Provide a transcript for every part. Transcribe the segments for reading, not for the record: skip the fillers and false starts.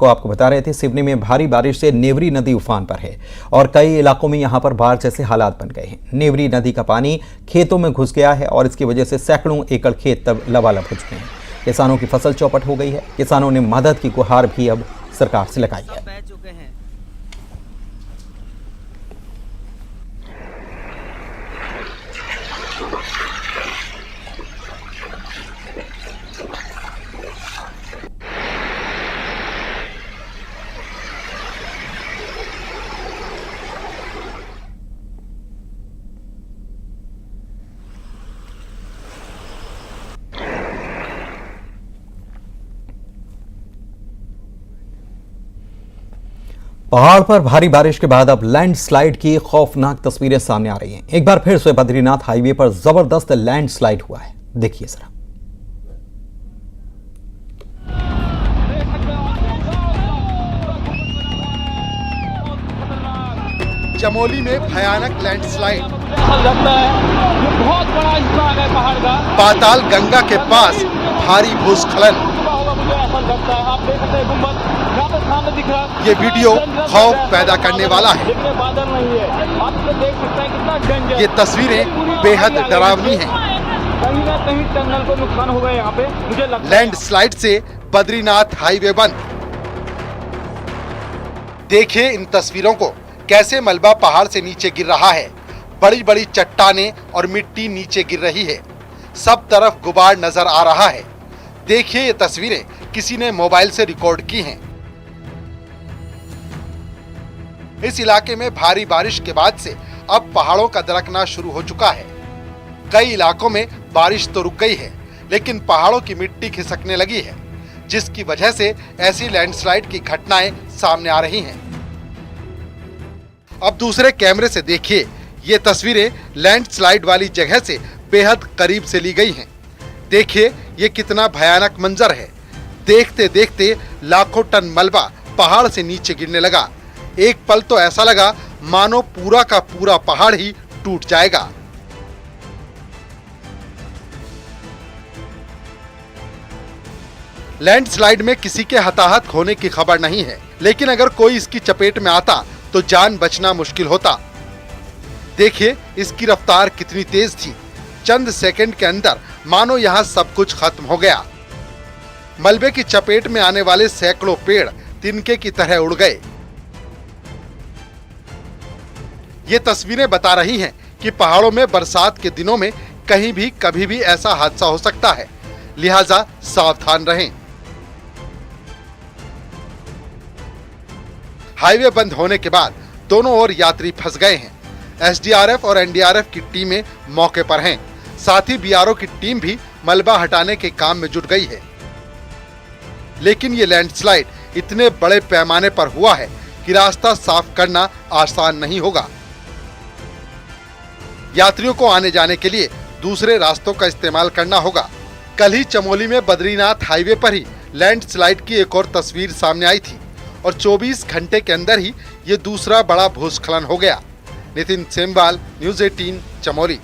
को आपको बता रहे थे, सिवनी में भारी बारिश से नेवरी नदी उफान पर है और कई इलाकों में यहां पर बाढ़ जैसे हालात बन गए हैं। नेवरी नदी का पानी खेतों में घुस गया है और इसकी वजह से सैकड़ों एकड़ खेत तब लबालब हो चुके हैं। किसानों की फसल चौपट हो गई है। किसानों ने मदद की गुहार भी अब सरकार से लगाई है। पहाड़ पर भारी बारिश के बाद अब लैंडस्लाइड की खौफनाक तस्वीरें सामने आ रही हैं। एक बार फिर से बद्रीनाथ हाईवे पर जबरदस्त लैंडस्लाइड हुआ है। देखिए जरा। चमोली में भयानक लैंडस्लाइड। बहुत बड़ा हिस्सा है पहाड़ का। पाताल गंगा के पास भारी भूस्खलन। आप देख सकते हैं गुंबद यहाँ पे सामने दिख रहा है। ये वीडियो खौफ पैदा करने वाला है। बादल नहीं है, आप देख सकते हैं कितना डेंजर। ये तस्वीरें बेहद डरावनी हैं। कहीं ना कहीं टनल को नुकसान होगा यहाँ पे, मुझे लगता है। लैंडस्लाइड से बद्रीनाथ हाईवे बंद। देखिए इन तस्वीरों को, कैसे मलबा पहाड़ से नीचे गिर रहा है। बड़ी बड़ी चट्टानें और मिट्टी नीचे गिर रही है। सब तरफ गुबार नजर आ रहा है। देखिए ये तस्वीरें किसी ने मोबाइल से रिकॉर्ड की हैं। इस इलाके में भारी बारिश के बाद से अब पहाड़ों का दरकना शुरू हो चुका है। कई इलाकों में बारिश तो रुक गई है, लेकिन पहाड़ों की मिट्टी खिसकने लगी है, जिसकी वजह से ऐसी लैंडस्लाइड की घटनाएं सामने आ रही हैं। अब दूसरे कैमरे से देखिए, ये तस्वीरें लैंडस्लाइड वाली जगह से बेहद करीब से ली गई हैं। देखिए ये कितना भयानक मंजर है। देखते देखते लाखों टन मलबा पहाड़ से नीचे गिरने लगा। एक पल तो ऐसा लगा मानो पूरा का पूरा पहाड़ ही टूट जाएगा। लैंडस्लाइड में किसी के हताहत होने की खबर नहीं है, लेकिन अगर कोई इसकी चपेट में आता तो जान बचना मुश्किल होता। देखिए इसकी रफ्तार कितनी तेज थी। चंद सेकंड के अंदर मानो यहाँ सब कुछ खत्म हो गया। मलबे की चपेट में आने वाले सैकड़ों पेड़ तिनके की तरह उड़ गए। ये तस्वीरें बता रही हैं कि पहाड़ों में बरसात के दिनों में कहीं भी कभी भी ऐसा हादसा हो सकता है, लिहाजा सावधान रहें। हाईवे बंद होने के बाद दोनों ओर यात्री फंस गए हैं। एसडीआरएफ और एनडीआरएफ की टीमें मौके पर हैं। साथ ही बीआरओ की टीम भी मलबा हटाने के काम में जुट गई है। लेकिन ये लैंडस्लाइड इतने बड़े पैमाने पर हुआ है कि रास्ता साफ करना आसान नहीं होगा। यात्रियों को आने जाने के लिए दूसरे रास्तों का इस्तेमाल करना होगा। कल ही चमोली में बद्रीनाथ हाईवे पर ही लैंडस्लाइड की एक और तस्वीर सामने आई थी और 24 घंटे के अंदर ही ये दूसरा बड़ा भूस्खलन हो गया। नितिन सेमवाल, न्यूज़ 18, चमोली।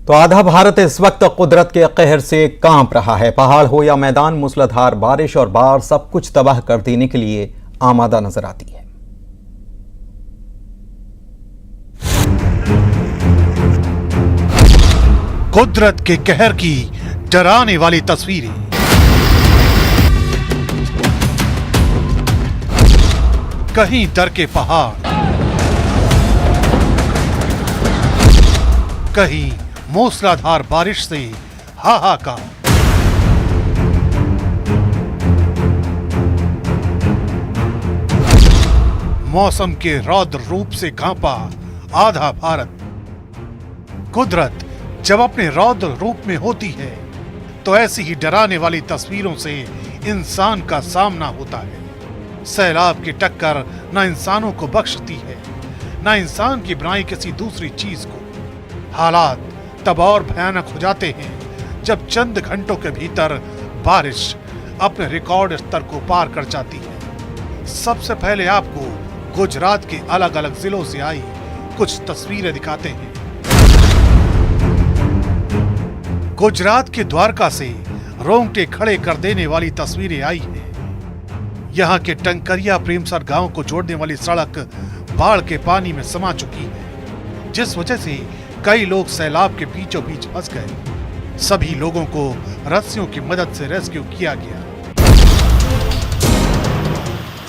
तो आधा भारत इस वक्त कुदरत के कहर से कांप रहा है। पहाड़ हो या मैदान, मूसलाधार बारिश और बाढ़ सब कुछ तबाह कर देने के लिए आमादा नजर आती है। कुदरत के कहर की डराने वाली तस्वीरें। कहीं दर के पहाड़, कहीं मूसलाधार बारिश से हाहाकार। मौसम के रौद्र रूप से कांपा आधा भारत। कुदरत जब अपने रौद्र रूप में होती है तो ऐसी ही डराने वाली तस्वीरों से इंसान का सामना होता है। सैलाब की टक्कर न इंसानों को बख्शती है, न इंसान की बनाई किसी दूसरी चीज को। हालात तब और भयानक हो जाते हैं जब चंद घंटों के भीतर बारिश अपने रिकॉर्ड स्तर को पार कर जाती है। सबसे पहले आपको गुजरात के अलग अलग जिलों से आई कुछ तस्वीरें दिखाते हैं। गुजरात के द्वारका से रोंगटे खड़े कर देने वाली तस्वीरें आई हैं। यहाँ के टंकरिया प्रेमसर गांव को जोड़ने वाली सड़क बाढ़ के पानी में समा चुकी है, जिस वजह से कई लोग सैलाब के बीचों बीच फंस गए। सभी लोगों को रस्सियों की मदद से रेस्क्यू किया गया।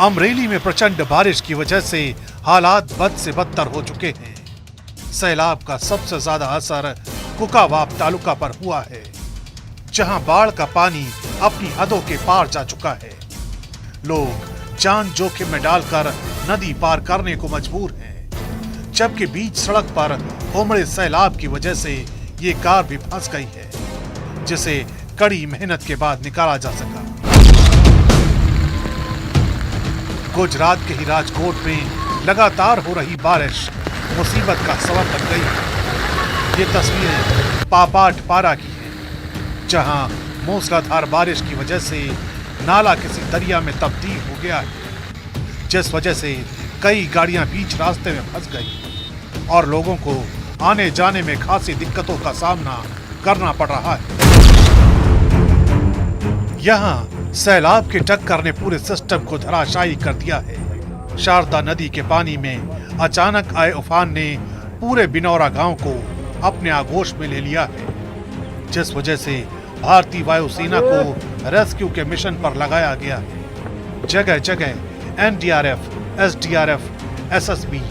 अमरेली में प्रचंड बारिश की वजह से हालात बद से बदतर हो चुके हैं। सैलाब का सबसे ज्यादा असर कुकावाब तालुका पर हुआ है, जहां बाढ़ का पानी अपनी हदों के पार जा चुका है। लोग जान जोखिम में डालकर नदी पार करने को मजबूर हैं, जबकि बीच सड़क पर उमड़े सैलाब की वजह से ये कार भी फंस गई है, जिसे कड़ी मेहनत के बाद निकाला जा सका। गुजरात के ही राजकोट में लगातार हो रही बारिश मुसीबत का सबब बन गई है। ये तस्वीरें पापाटपारा की हैं, जहां मूसलाधार बारिश की वजह से नाला किसी दरिया में तब्दील हो गया है, जिस वजह से कई गाड़ियां बीच रास्ते में फंस गई और लोगों को आने जाने में खासी दिक्कतों का सामना करना पड़ रहा है। यहाँ सैलाब के टक्कर ने पूरे सिस्टम को धराशायी कर दिया है। शारदा नदी के पानी में अचानक आए उफान ने पूरे बिनौरा गांव को अपने आगोश में ले लिया है, जिस वजह से भारतीय वायुसेना को रेस्क्यू के मिशन पर लगाया गया है। जगह जगह एनडीआरएफ, एसडीआरएफ, एसएसबी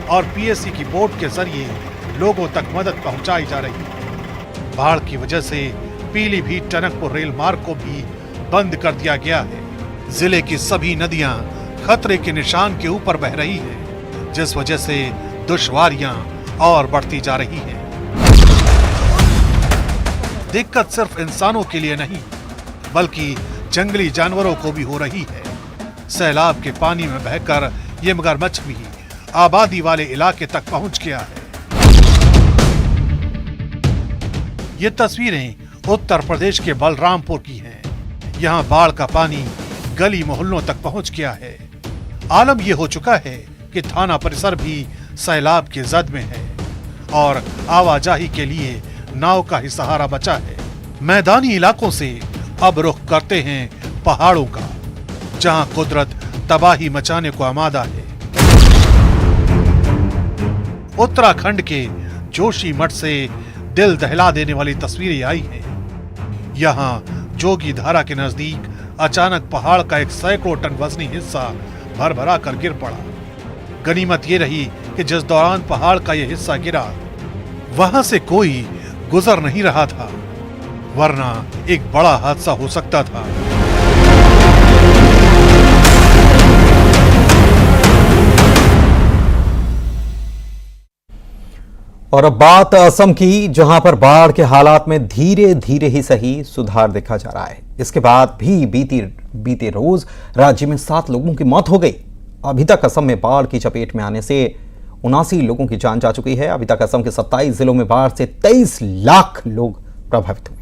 और पीएससी की बोट के जरिए लोगों तक मदद पहुंचाई जा रही है। बाढ़ की वजह से पीलीभीत टनकपुर रेल मार्ग को भी बंद कर दिया गया है। जिले की सभी नदियां खतरे के निशान के ऊपर बह रही है, जिस वजह से दुश्वारियां और बढ़ती जा रही हैं। दिक्कत सिर्फ इंसानों के लिए नहीं, बल्कि जंगली जानवरों को भी हो रही है। सैलाब के पानी में बहकर ये मगरमच्छ भी आबादी वाले इलाके तक पहुंच गया है। ये तस्वीरें उत्तर प्रदेश के बलरामपुर की हैं। यहाँ बाढ़ का पानी गली मोहल्लों तक पहुंच गया है। आलम यह हो चुका है कि थाना परिसर भी सैलाब की जद में है और आवाजाही के लिए नाव का ही सहारा बचा है। मैदानी इलाकों से अब रुख करते हैं पहाड़ों का, जहां कुदरत तबाही मचाने को आमादा है। उत्तराखंड के जोशीमठ से दिल दहला देने वाली तस्वीरें आई हैं। यहाँ जोगी धारा के नजदीक अचानक पहाड़ का एक सैकड़ों टन वजनी हिस्सा भरभरा कर गिर पड़ा। गनीमत ये रही कि जिस दौरान पहाड़ का यह हिस्सा गिरा, वहां से कोई गुजर नहीं रहा था, वरना एक बड़ा हादसा हो सकता था। और अब बात असम की, जहां पर बाढ़ के हालात में धीरे धीरे ही सही सुधार देखा जा रहा है। इसके बाद भी बीते रोज राज्य में 7 लोगों की मौत हो गई। अभी तक असम में बाढ़ की चपेट में आने से 79 लोगों की जान जा चुकी है। अभी तक असम के 27 जिलों में बाढ़ से 23 लाख लोग प्रभावित हुए।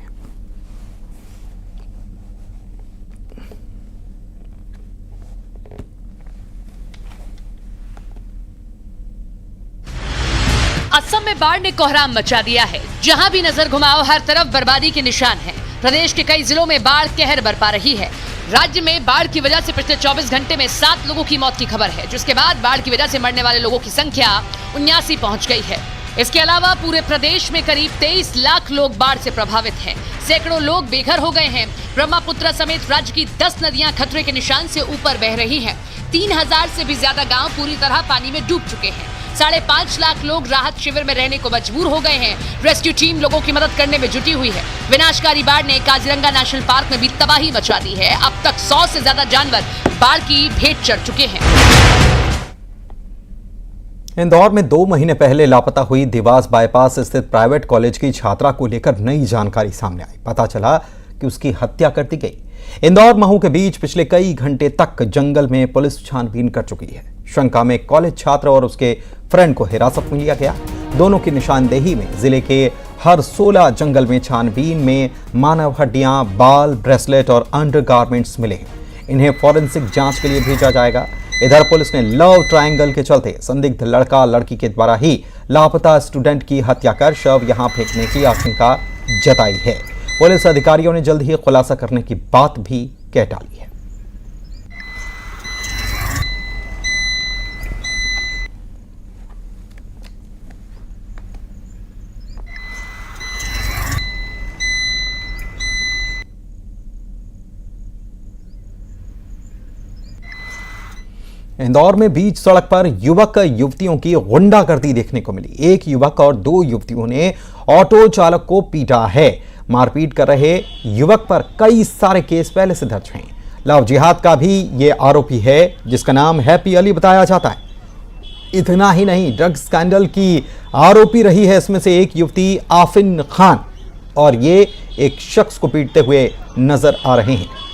असम में बाढ़ ने कोहराम मचा दिया है। जहां भी नजर घुमाओ हर तरफ बर्बादी के निशान हैं। प्रदेश के कई जिलों में बाढ़ कहर बरपा रही है। राज्य में बाढ़ की वजह से पिछले 24 घंटे में 7 लोगों की मौत की खबर है, जिसके बाद बाढ़ की वजह से मरने वाले लोगों की संख्या 79 पहुंच गई है। इसके अलावा पूरे प्रदेश में करीब 23 लाख लोग बाढ़ से प्रभावित हैं। सैकड़ों लोग बेघर हो गए हैं। ब्रह्मपुत्र समेत राज्य की 10 नदियां खतरे के निशान से ऊपर बह रही हैं। 3000 से भी ज्यादा गांव पूरी तरह पानी में डूब चुके हैं। 5.5 लाख लोग राहत शिविर में रहने को मजबूर हो गए हैं। रेस्क्यू टीम लोगों की मदद करने में जुटी हुई है। विनाशकारी बाढ़ ने काजीरंगा नेशनल पार्क में भी तबाही मचा दी है। अब तक 100 से ज्यादा जानवर बाढ़ की भेंट चढ़ चुके हैं। इंदौर में 2 महीने पहले लापता हुई देवास बाईपास स्थित प्राइवेट कॉलेज की छात्रा को लेकर नई जानकारी सामने आई। पता चला कि उसकी हत्या कर दी गई। इंदौर महू के बीच पिछले कई घंटे तक जंगल में पुलिस छानबीन कर चुकी है। शंका में कॉलेज छात्र और उसके फ्रेंड को हिरासत में लिया गया। दोनों की निशानदेही में जिले के हर 16 जंगल में छानबीन में मानव हड्डियां, बाल, ब्रेसलेट और अंडरगारमेंट्स मिले। इन्हें फॉरेंसिक जांच के लिए भेजा जाएगा। इधर पुलिस ने लव ट्रायंगल के चलते संदिग्ध लड़का लड़की के द्वारा ही लापता स्टूडेंट की हत्या कर शव यहां फेंकने की आशंका जताई है। पुलिस अधिकारियों ने जल्द ही खुलासा करने की बात भी कह डाली है। इंदौर में बीच सड़क पर युवक युवतियों की गुंडागर्दी देखने को मिली। एक युवक और दो युवतियों ने ऑटो चालक को पीटा है। मारपीट कर रहे युवक पर कई सारे केस पहले से दर्ज हैं। लव जिहाद का भी ये आरोपी है, जिसका नाम हैप्पी अली बताया जाता है। इतना ही नहीं, ड्रग्स स्कैंडल की आरोपी रही है इसमें से एक युवती आफिन खान, और ये एक शख्स को पीटते हुए नजर आ रहे हैं।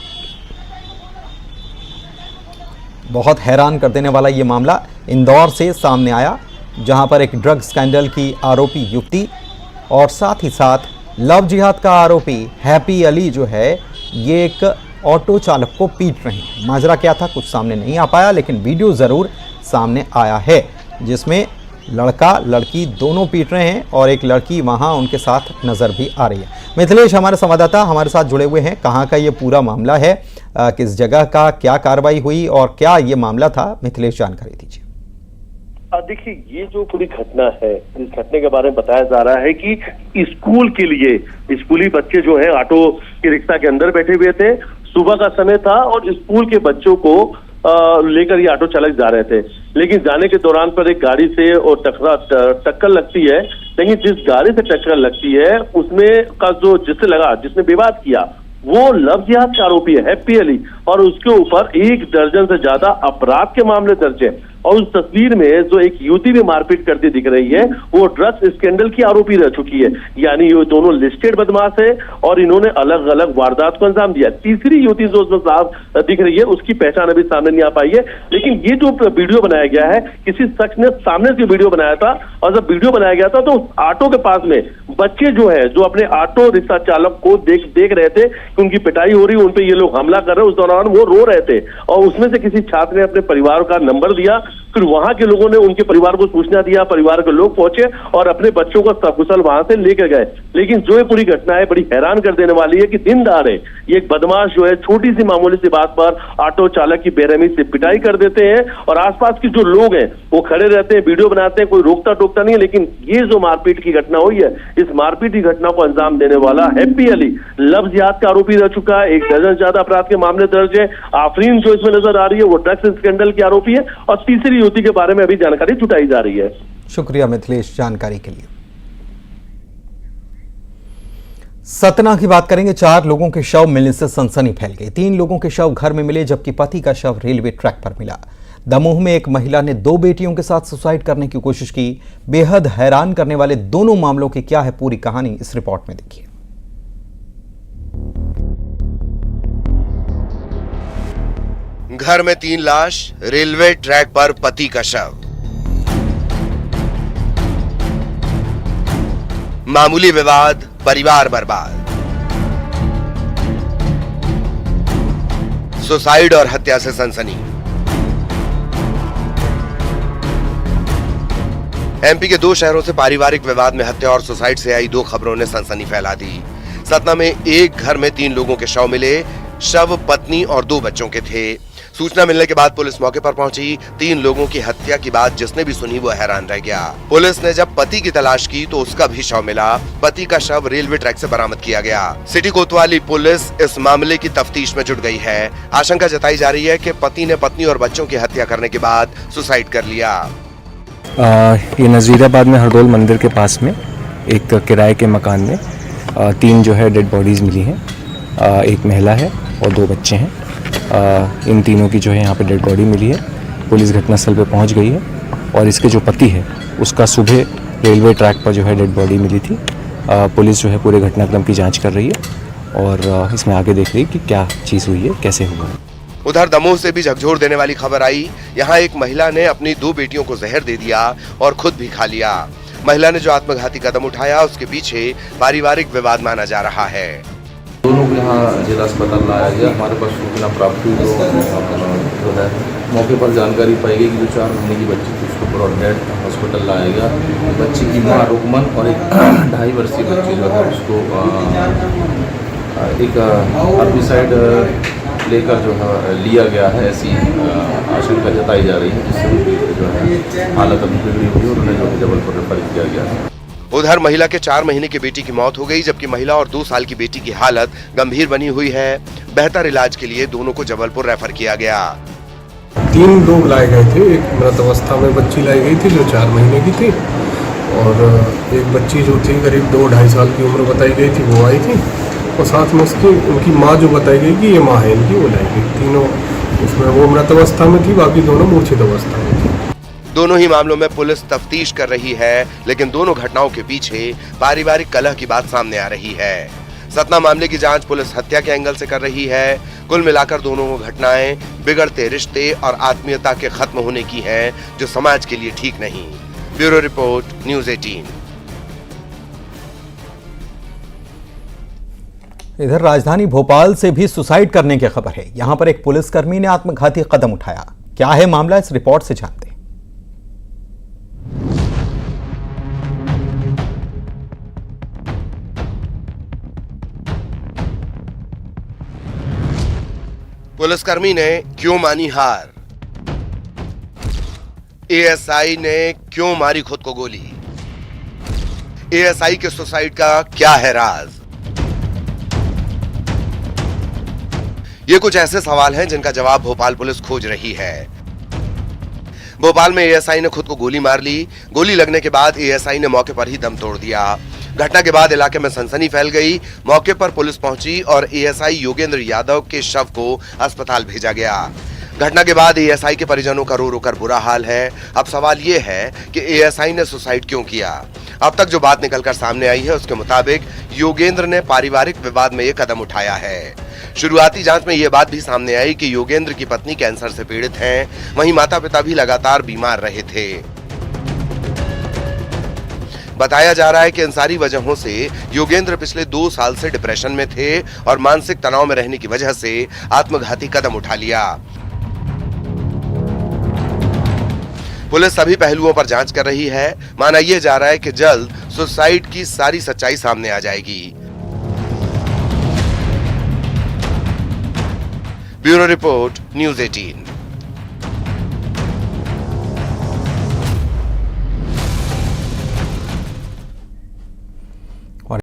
बहुत हैरान कर देने वाला ये मामला इंदौर से सामने आया, जहां पर एक ड्रग स्कैंडल की आरोपी युवती और साथ ही साथ लव जिहाद का आरोपी हैप्पी अली जो है, ये एक ऑटो चालक को पीट रहे हैं। माजरा क्या था कुछ सामने नहीं आ पाया, लेकिन वीडियो ज़रूर सामने आया है, जिसमें लड़का लड़की दोनों पीट रहे हैं और एक लड़की वहां उनके साथ नज़र भी आ रही है। मिथिलेश हमारे संवाददाता हमारे साथ जुड़े हुए हैं। कहां का ये पूरा मामला है, किस जगह का, क्या कार्रवाई हुई और क्या ये मामला था? मिथिलेश, जानकारी दीजिए। देखिए, ये जो पूरी घटना है, इस घटने के बारे में बताया जा रहा है कि स्कूल के लिए स्कूली बच्चे जो है ऑटो के रिक्शा के अंदर बैठे हुए थे। सुबह का समय था और स्कूल के बच्चों को लेकर ये ऑटो चालक जा रहे थे, लेकिन जाने के दौरान पर एक गाड़ी से और टक्कर लगती है। लेकिन जिस गाड़ी से टक्कर लगती है उसमें का जो जिसने विवाद किया वो लव जिहाद का आरोपी है हैप्पी अली, और उसके ऊपर 1 दर्जन से ज्यादा अपराध के मामले दर्ज है। और उस तस्वीर में जो एक युवती भी मारपीट करती दिख रही है वो ड्रग्स स्कैंडल की आरोपी रह चुकी है। यानी ये दोनों लिस्टेड बदमाश है और इन्होंने अलग अलग वारदात को अंजाम दिया। तीसरी युवती जो उसमें साफ दिख रही है उसकी पहचान अभी सामने नहीं आ पाई है, लेकिन ये जो वीडियो बनाया गया है किसी शख्स ने सामने से वीडियो बनाया था, और जब वीडियो बनाया गया था तो ऑटो के पास में बच्चे जो है जो अपने ऑटो रिक्शा चालक को देख रहे थे कि उनकी पिटाई हो रही है, उनपे ये लोग हमला कर रहे हैं। उस दौरान वो रो रहे थे और उसमें से किसी छात्र ने अपने परिवार का नंबर दिया, फिर वहां के लोगों ने उनके परिवार को सूचना दिया, परिवार के लोग पहुंचे और अपने बच्चों को सकुशल वहां से लेकर गए। लेकिन जो ये पूरी घटना है बड़ी हैरान कर देने वाली है कि दिन दहाड़े ये एक बदमाश जो है छोटी सी मामूली सी बात पर ऑटो चालक की बेरहमी से पिटाई कर देते हैं और आसपास के जो लोग हैं वो खड़े रहते हैं, वीडियो बनाते हैं, कोई रोकता टोकता नहीं है। लेकिन ये जो मारपीट की घटना हुई है, इस मारपीट की घटना को अंजाम देने वाला हैप्पी अली लव जिहाद का आरोपी रह चुका है। 1 दर्जन ज्यादा अपराध के मामले दर्ज है। आफरीन जो इसमें नजर आ रही है वो ड्रग्स स्कैंडल की आरोपी है और तीसरी युवती के बारे में अभी जानकारी जुटाई जा रही है। शुक्रिया मिथिलेश जानकारी के लिए। सतना की बात करेंगे। 4 लोगों के शव मिलने से सनसनी फैल गई। 3 लोगों के शव घर में मिले, जबकि पति का शव रेलवे ट्रैक पर मिला। दमोह में एक महिला ने 2 बेटियों के साथ सुसाइड करने की कोशिश की। बेहद हैरान करने वाले दोनों मामलों की क्या है पूरी कहानी, इस रिपोर्ट में देखिए। घर में 3 लाश, रेलवे ट्रैक पर पति का शव। मामूली विवाद, परिवार बर्बाद। सुसाइड और हत्या से सनसनी। एमपी के 2 शहरों से पारिवारिक विवाद में हत्या और सुसाइड से आई 2 खबरों ने सनसनी फैला दी। सतना में एक घर में 3 लोगों के शव मिले। शव पत्नी और 2 बच्चों के थे। सूचना मिलने के बाद पुलिस मौके पर पहुंची। 3 लोगों की हत्या की बात जिसने भी सुनी वो हैरान रह गया। पुलिस ने जब पति की तलाश की तो उसका भी शव मिला। पति का शव रेलवे ट्रैक से बरामद किया गया। सिटी कोतवाली पुलिस इस मामले की तफ्तीश में जुट गई है। आशंका जताई जा रही है कि पति ने पत्नी और बच्चों की हत्या करने के बाद सुसाइड कर लिया। ये नज़ीराबाद में हरदोल मंदिर के पास में एक किराए के मकान में 3 जो है डेड बॉडीज़ मिली हैं। एक महिला है और 2 बच्चे हैं। इन तीनों की जो है यहाँ पे डेड बॉडी मिली है। पुलिस घटनास्थल पे पहुँच गई है और इसके जो पति है उसका सुबह रेलवे ट्रैक पर जो है डेड बॉडी मिली थी। पुलिस जो है पूरे घटनाक्रम की जांच कर रही है और इसमें आगे देख रही है कि क्या चीज़ हुई है, कैसे हुआ है। उधर दमोह से भी झकझोर देने वाली खबर आई। यहाँ एक महिला ने अपनी 2 बेटियों को जहर दे दिया और खुद भी खा लिया। महिला ने जो आत्मघाती कदम उठाया उसके पीछे पारिवारिक विवाद माना जा रहा है। दोनों को यहाँ जिला अस्पताल लाया गया। हमारे पास सूचना प्राप्त हुई तो मौके पर जानकारी पाई गई कि जो 4 महीने की बच्ची थी उसको जबलपुर और डेड हॉस्पिटल लाया गया। बच्ची की मां रुकमन और एक 2.5 वर्षीय बच्ची जो है उसको एक हर्बिसाइड लेकर जो है लिया गया है, ऐसी आशंका जताई जा रही है, जिससे उनकी जो है हालत अभी बिगड़ी हुई और उन्हें जो है जबलपुर रेफर किया गया है। उधर महिला के 4 महीने की बेटी की मौत हो गई, जबकि महिला और 2 साल की बेटी की हालत गंभीर बनी हुई है। बेहतर इलाज के लिए दोनों को जबलपुर रेफर किया गया। 3 लोग लाए गए थे। एक मृत अवस्था में बच्ची लाई गई थी जो 4 महीने की थी, और एक बच्ची जो थी करीब 2-2.5 साल की उम्र बताई गई थी, वो आई थी, और साथ में उसकी उनकी माँ जो बताई गई कि ये माँ है इनकी, वो लाई गई। तीनों उसमें वो मृत अवस्था में थी, बाकी दोनों मूर्छित अवस्था में थी। दोनों ही मामलों में पुलिस तफ्तीश कर रही है, लेकिन दोनों घटनाओं के पीछे पारिवारिक कलह की बात सामने आ रही है। सतना मामले की जांच पुलिस हत्या के एंगल से कर रही है। कुल मिलाकर दोनों घटनाएं बिगड़ते रिश्ते और आत्मीयता के खत्म होने की हैं, जो समाज के लिए ठीक नहीं। Bureau report, news 18। इधर राजधानी भोपाल से भी सुसाइड करने की खबर है। यहां पर एक पुलिसकर्मी ने आत्मघाती कदम उठाया। क्या है मामला, इस रिपोर्ट से जानते हैं। पुलिसकर्मी ने क्यों मानी हार? एएसआई ने क्यों मारी खुद को गोली? एएसआई के सुसाइड का क्या है राज? ये कुछ ऐसे सवाल हैं जिनका जवाब भोपाल पुलिस खोज रही है। भोपाल में एएसआई ने खुद को गोली मार ली। गोली लगने के बाद एएसआई ने मौके पर ही दम तोड़ दिया। घटना के बाद इलाके में सनसनी फैल गई। मौके पर पुलिस पहुंची और एएसआई योगेंद्र यादव के शव को अस्पताल भेजा गया। घटना के बाद एएसआई के परिजनों का रो रो कर बुरा हाल है। अब सवाल ये है कि एएसआई ने सुसाइड क्यों किया? अब तक जो बात निकलकर सामने आई है उसके मुताबिक योगेंद्र ने पारिवारिक विवाद में ये कदम उठाया है। शुरुआती जांच में ये बात भी सामने आई कि योगेंद्र की पत्नी कैंसर से पीड़ित हैं, वहीं माता पिता भी लगातार बीमार रहे थे। बताया जा रहा है कि इन सारी वजहों से योगेंद्र पिछले 2 साल से डिप्रेशन में थे और मानसिक तनाव में रहने की वजह से आत्मघाती कदम उठा लिया। पुलिस सभी पहलुओं पर जांच कर रही है। माना यह जा रहा है कि जल्द सुसाइड की सारी सच्चाई सामने आ जाएगी। Bureau report, news 18।